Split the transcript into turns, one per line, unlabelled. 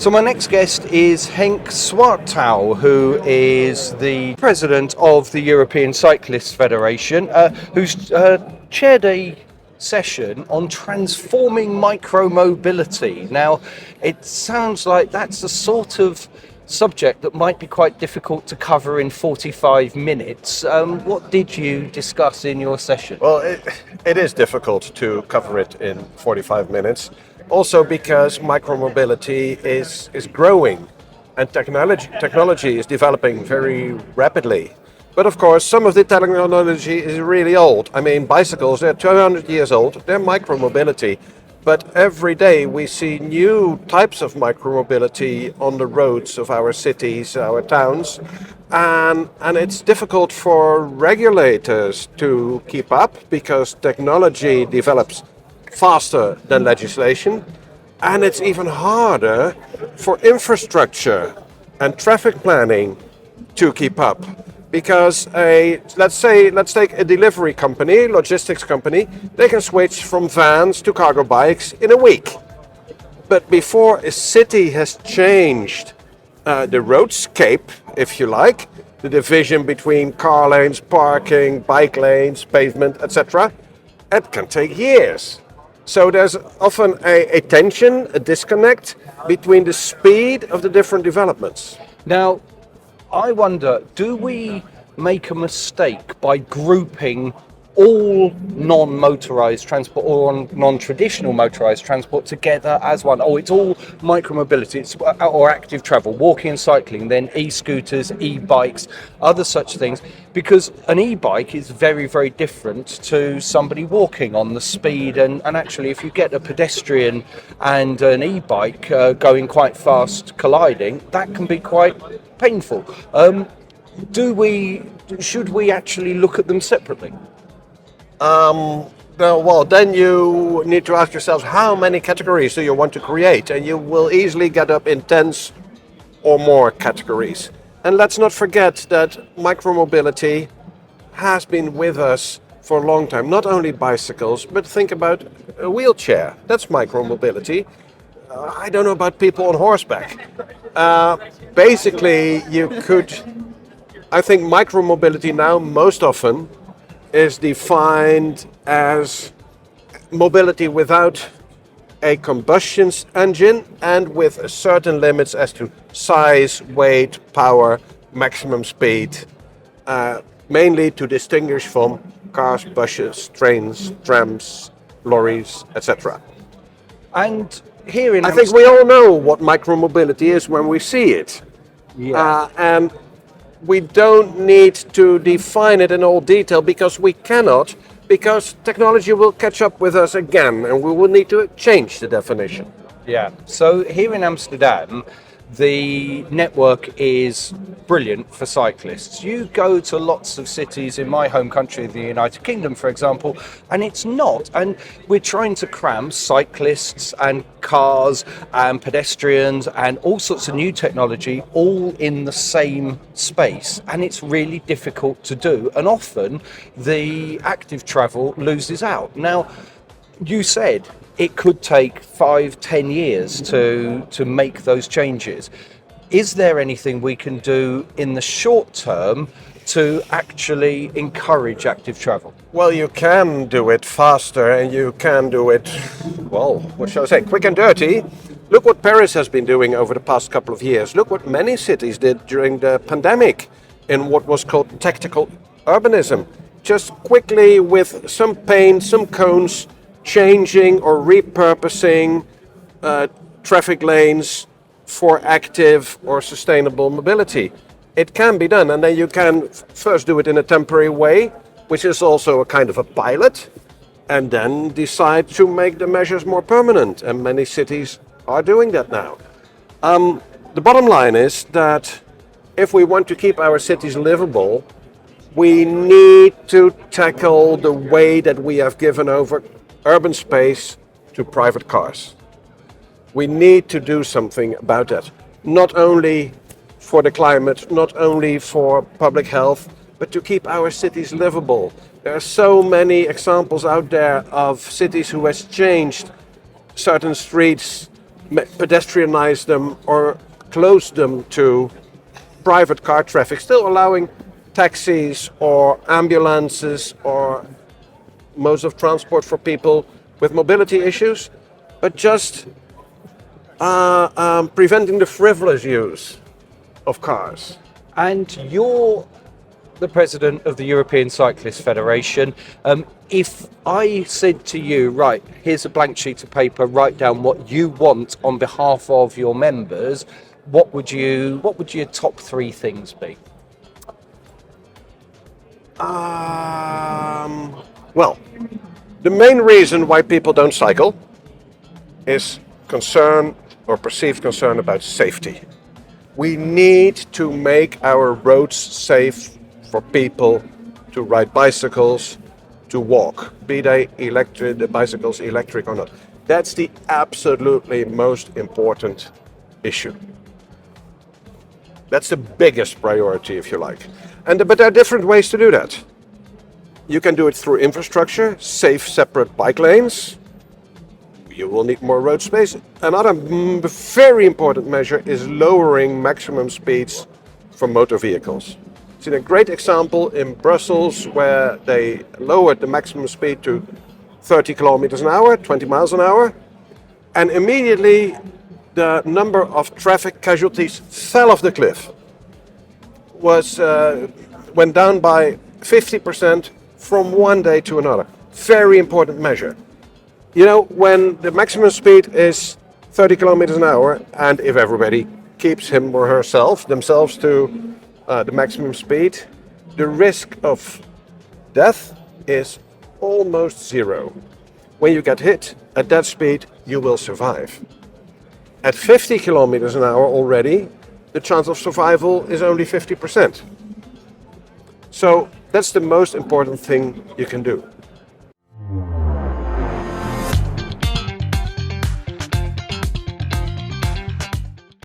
So my next guest is Henk Swarttouw, who is the president of the European Cyclists Federation, who's chaired a session on transforming micromobility. Now, it sounds like that's the sort of subject that might be quite difficult to cover in 45 minutes. What did you discuss in your session?
Well, it is difficult to cover it in 45 minutes. Also because micromobility is growing and technology is developing very rapidly. But of course, some of the technology is really old. I mean, bicycles, they're 200 years old, they're micromobility. But every day we see new types of micromobility on the roads of our cities, our towns. And it's difficult for regulators to keep up because technology develops faster than legislation, and it's even harder for infrastructure and traffic planning to keep up. Because let's take a delivery company, logistics company, they can switch from vans to cargo bikes in a week. But before a city has changed the roadscape, if you like, the division between car lanes, parking, bike lanes, pavement, etc., it can take years. So there's often a tension, a disconnect between the speed of the different developments.
Now, I wonder, do we make a mistake by grouping all non-motorised transport or non-traditional motorised transport together as one? Oh, it's all micromobility, or active travel, walking and cycling, then e-scooters, e-bikes, other such things. Because an e-bike is very, very different to somebody walking on the speed. And actually, if you get a pedestrian and an e-bike going quite fast colliding, that can be quite painful. Should we actually look at them separately?
Well, then you need to ask yourselves how many categories do you want to create, and you will easily get up in tens or more categories. And let's not forget that micromobility has been with us for a long time. Not only bicycles, but think about a wheelchair. That's micromobility. I don't know about people on horseback. Basically, I think micromobility now most often is defined as mobility without a combustion engine and with certain limits as to size, weight, power, maximum speed, mainly to distinguish from cars, buses, trains, trams, lorries, etc.
And here in
I think we all know what micromobility is when we see it.
Yeah.
And we don't need to define it in all detail because we cannot, because technology will catch up with us again and we will need to change the definition.
Yeah. So here in Amsterdam, the network is brilliant for cyclists. You go to lots of cities in my home country, the United Kingdom, for example, and it's not. And we're trying to cram cyclists and cars and pedestrians and all sorts of new technology all in the same space. And it's really difficult to do. And often the active travel loses out. Now, you said it could take 5-10 years to make those changes. Is there anything we can do in the short term to actually encourage active travel?
Well, you can do it faster and you can do it, well, what shall I say, quick and dirty. Look what Paris has been doing over the past couple of years. Look what many cities did during the pandemic in what was called tactical urbanism. Just quickly with some paint, some cones, changing or repurposing traffic lanes for active or sustainable mobility. It can be done, and then you can first do it in a temporary way, which is also a kind of a pilot, and then decide to make the measures more permanent, and many cities are doing that now. The bottom line is that if we want to keep our cities livable, we need to tackle the way that we have given over urban space to private cars. We need to do something about that. Not only for the climate, not only for public health, but to keep our cities livable. There are so many examples out there of cities who has changed certain streets pedestrianize them or close them to private car traffic, still allowing taxis or ambulances or modes of transport for people with mobility issues, but just preventing the frivolous use of cars.
And you're the president of the European Cyclist Federation. If I said to you, right, here's a blank sheet of paper, write down what you want on behalf of your members, what would your top 3 things be?
Well, the main reason why people don't cycle is concern or perceived concern about safety. We need to make our roads safe for people to ride bicycles, to walk, be they the bicycles electric or not. That's the absolutely most important issue. That's the biggest priority, if you like. But there are different ways to do that. You can do it through infrastructure, safe separate bike lanes. You will need more road space. Another very important measure is lowering maximum speeds for motor vehicles. I've seen a great example in Brussels where they lowered the maximum speed to 30 kilometers an hour, 20 miles an hour, and immediately the number of traffic casualties fell off the cliff. Went down by 50% from one day to another. Very important measure. You know, when the maximum speed is 30 kilometers an hour, and if everybody keeps him or themselves to the maximum speed, the risk of death is almost zero. When you get hit at that speed, you will survive. At 50 kilometers an hour already, the chance of survival is only 50%. So that's the most important thing you can do.